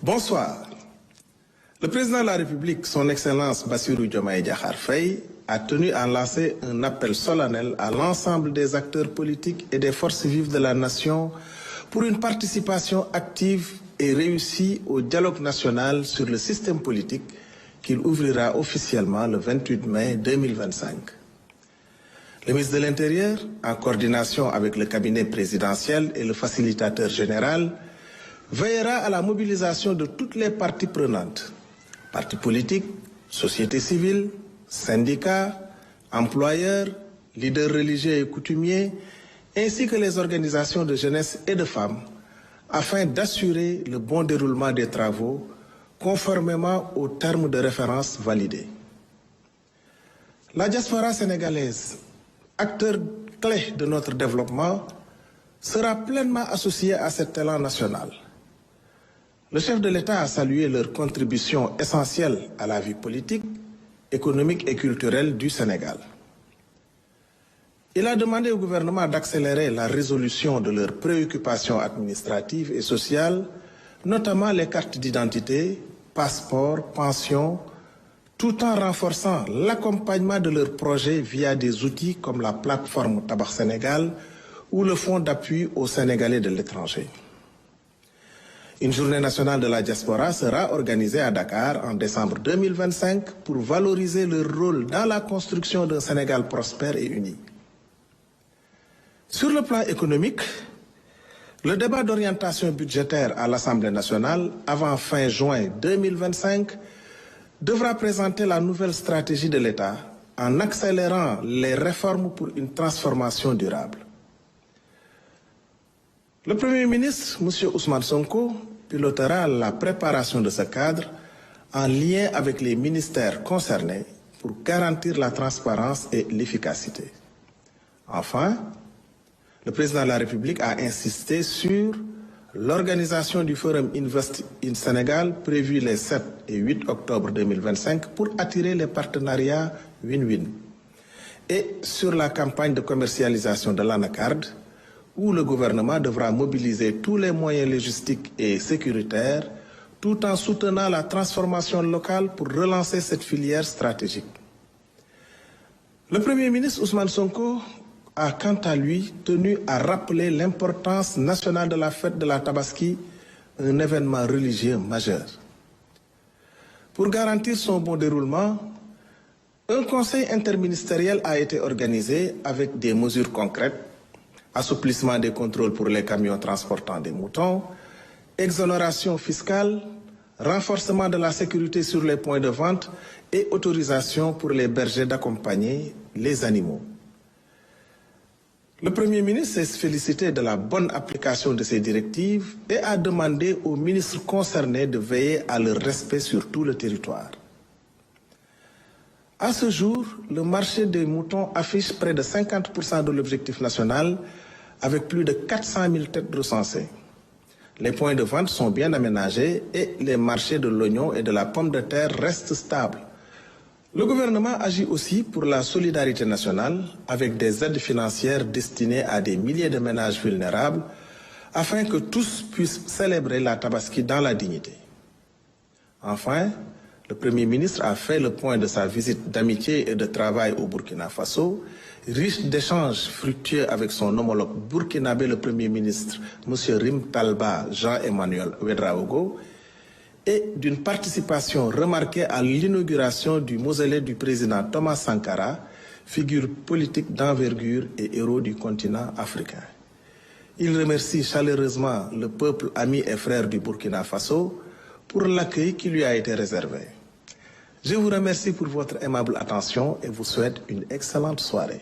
Bonsoir. Le président de la République, son Excellence Bassirou Diomaye Diakhar Faye, a tenu à lancer un appel solennel à l'ensemble des acteurs politiques et des forces vives de la nation pour une participation active et réussie au dialogue national sur le système politique qu'il ouvrira officiellement le 28 mai 2025. Le ministre de l'Intérieur, en coordination avec le cabinet présidentiel et le facilitateur général, veillera à la mobilisation de toutes les parties prenantes, partis politiques, société civile, syndicats, employeurs, leaders religieux et coutumiers, ainsi que les organisations de jeunesse et de femmes, afin d'assurer le bon déroulement des travaux conformément aux termes de référence validés. La diaspora sénégalaise, acteur clé de notre développement, sera pleinement associée à cet élan national. Le chef de l'État a salué leur contribution essentielle à la vie politique, économique et culturelle du Sénégal. Il a demandé au gouvernement d'accélérer la résolution de leurs préoccupations administratives et sociales, notamment les cartes d'identité, passeports, pensions, tout en renforçant l'accompagnement de leurs projets via des outils comme la plateforme Tabac Sénégal ou le Fonds d'appui aux Sénégalais de l'étranger. Une journée nationale de la diaspora sera organisée à Dakar en décembre 2025 pour valoriser leur rôle dans la construction d'un Sénégal prospère et uni. Sur le plan économique, le débat d'orientation budgétaire à l'Assemblée nationale avant fin juin 2025 devra présenter la nouvelle stratégie de l'État en accélérant les réformes pour une transformation durable. Le Premier ministre, M. Ousmane Sonko, pilotera la préparation de ce cadre en lien avec les ministères concernés pour garantir la transparence et l'efficacité. Enfin, le président de la République a insisté sur l'organisation du Forum Invest in Sénégal prévu les 7 et 8 octobre 2025 pour attirer les partenariats win-win et sur la campagne de commercialisation de l'anacarde où le gouvernement devra mobiliser tous les moyens logistiques et sécuritaires tout en soutenant la transformation locale pour relancer cette filière stratégique. Le Premier ministre Ousmane Sonko a quant à lui tenu à rappeler l'importance nationale de la fête de la Tabaski, un événement religieux majeur. Pour garantir son bon déroulement, un conseil interministériel a été organisé avec des mesures concrètes, assouplissement des contrôles pour les camions transportant des moutons, exonération fiscale, renforcement de la sécurité sur les points de vente et autorisation pour les bergers d'accompagner les animaux. Le Premier ministre s'est félicité de la bonne application de ces directives et a demandé aux ministres concernés de veiller à leur respect sur tout le territoire. À ce jour, le marché des moutons affiche près de 50% de l'objectif national avec plus de 400 000 têtes recensées. Les points de vente sont bien aménagés et les marchés de l'oignon et de la pomme de terre restent stables. Le gouvernement agit aussi pour la solidarité nationale avec des aides financières destinées à des milliers de ménages vulnérables afin que tous puissent célébrer la Tabaski dans la dignité. Enfin, le Premier ministre a fait le point de sa visite d'amitié et de travail au Burkina Faso, riche d'échanges fructueux avec son homologue burkinabé, le Premier ministre, M. Rim Talba Jean-Emmanuel Ouedraogo, et d'une participation remarquée à l'inauguration du mausolée du président Thomas Sankara, figure politique d'envergure et héros du continent africain. Il remercie chaleureusement le peuple ami et frère du Burkina Faso pour l'accueil qui lui a été réservé. Je vous remercie pour votre aimable attention et vous souhaite une excellente soirée.